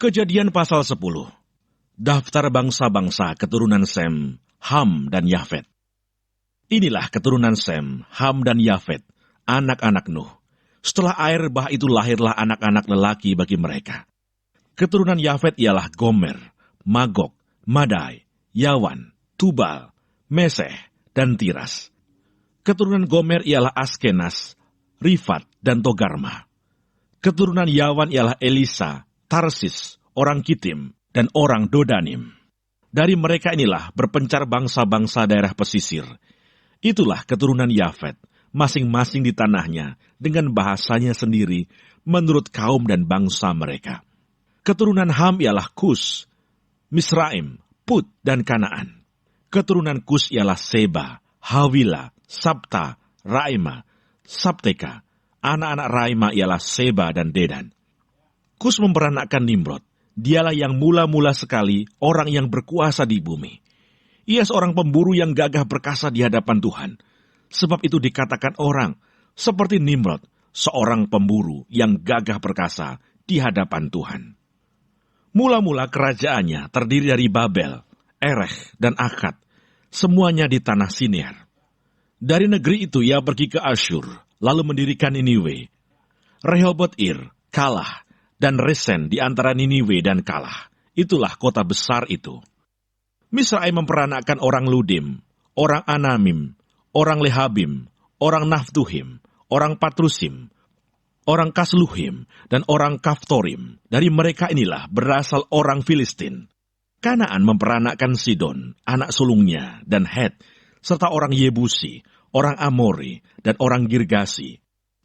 Kejadian pasal 10. Daftar bangsa-bangsa keturunan Sem, Ham, dan Yafet. Inilah keturunan Sem, Ham, dan Yafet, anak-anak Nuh. Setelah air bah itu lahirlah anak-anak lelaki bagi mereka. Keturunan Yafet ialah Gomer, Magog, Madai, Yawan, Tubal, Meseh, dan Tiras. Keturunan Gomer ialah Askenas, Rifat, dan Togarma. Keturunan Yawan ialah Elisa, Tarsis, orang Kitim, dan orang Dodanim. Dari mereka inilah berpencar bangsa-bangsa daerah pesisir. Itulah keturunan Yafet, masing-masing di tanahnya, dengan bahasanya sendiri, menurut kaum dan bangsa mereka. Keturunan Ham ialah Kus, Misraim, Put, dan Kanaan. Keturunan Kus ialah Seba, Hawila, Sabta, Raima, Sabteka. Anak-anak Raima ialah Seba dan Dedan. Kus memperanakkan Nimrod. Dialah yang mula-mula sekali orang yang berkuasa di bumi. Ia seorang pemburu yang gagah perkasa di hadapan Tuhan. Sebab itu dikatakan orang, seperti Nimrod, seorang pemburu yang gagah perkasa di hadapan Tuhan. Mula-mula kerajaannya terdiri dari Babel, Erech, dan Akkad, semuanya di tanah Sinear. Dari negeri itu ia pergi ke Asyur, lalu mendirikan Niniwe. Rehoboth-ir, Kalah, dan Resen di antara Niniwe dan Kalah. Itulah kota besar itu. Misraim memperanakkan orang Ludim, orang Anamim, orang Lehabim, orang Naftuhim, orang Patrusim, orang Kasluhim, dan orang Kaftorim. Dari mereka inilah berasal orang Filistin. Kanaan memperanakkan Sidon, anak sulungnya, dan Het, serta orang Yebusi, orang Amori, dan orang Girgasi,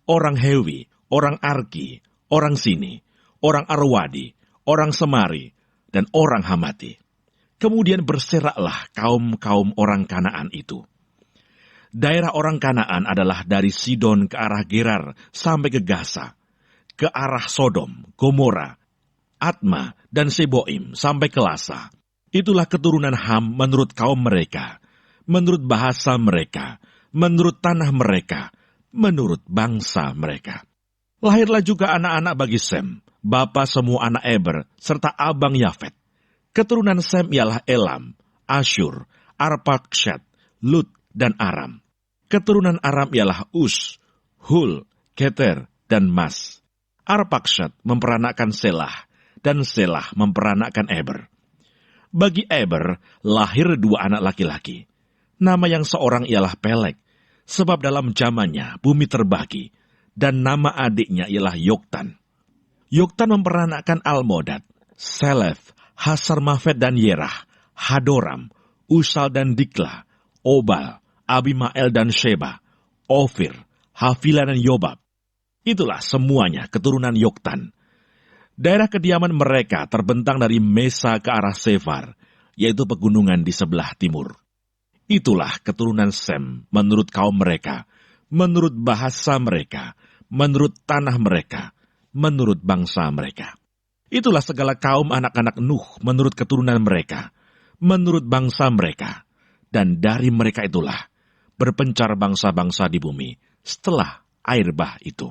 orang Hewi, orang Arki, orang Sini, orang Arwadi, orang Semari, dan orang Hamati. Kemudian berseraklah kaum-kaum orang Kanaan itu. Daerah orang Kanaan adalah dari Sidon ke arah Gerar sampai ke Gaza, ke arah Sodom, Gomora, Atma, dan Seboim sampai ke Lasa. Itulah keturunan Ham menurut kaum mereka, menurut bahasa mereka, menurut tanah mereka, menurut bangsa mereka. Lahirlah juga anak-anak bagi Sem, bapa semua anak Eber, serta abang Yafet. Keturunan Sem ialah Elam, Asyur, Arpaksyad, Lut, dan Aram. Keturunan Aram ialah Us, Hul, Keter, dan Mas. Arpaksyad memperanakkan Selah, dan Selah memperanakkan Eber. Bagi Eber lahir dua anak laki-laki. Nama yang seorang ialah Pelek, sebab dalam zamannya bumi terbagi, dan nama adiknya ialah Yoktan. Yoktan memperanakkan Almodad, Selef, Hasarmafet dan Yerah, Hadoram, Usal dan Dikla, Obal, Abimael dan Sheba, Ofir, Havila dan Yobab. Itulah semuanya keturunan Yoktan. Daerah kediaman mereka terbentang dari Mesa ke arah Sefar, yaitu pegunungan di sebelah timur. Itulah keturunan Sem menurut kaum mereka, menurut bahasa mereka, menurut tanah mereka, menurut bangsa mereka. Itulah segala kaum anak-anak Nuh menurut keturunan mereka, menurut bangsa mereka. Dan dari mereka itulah berpencar bangsa-bangsa di bumi setelah air bah itu.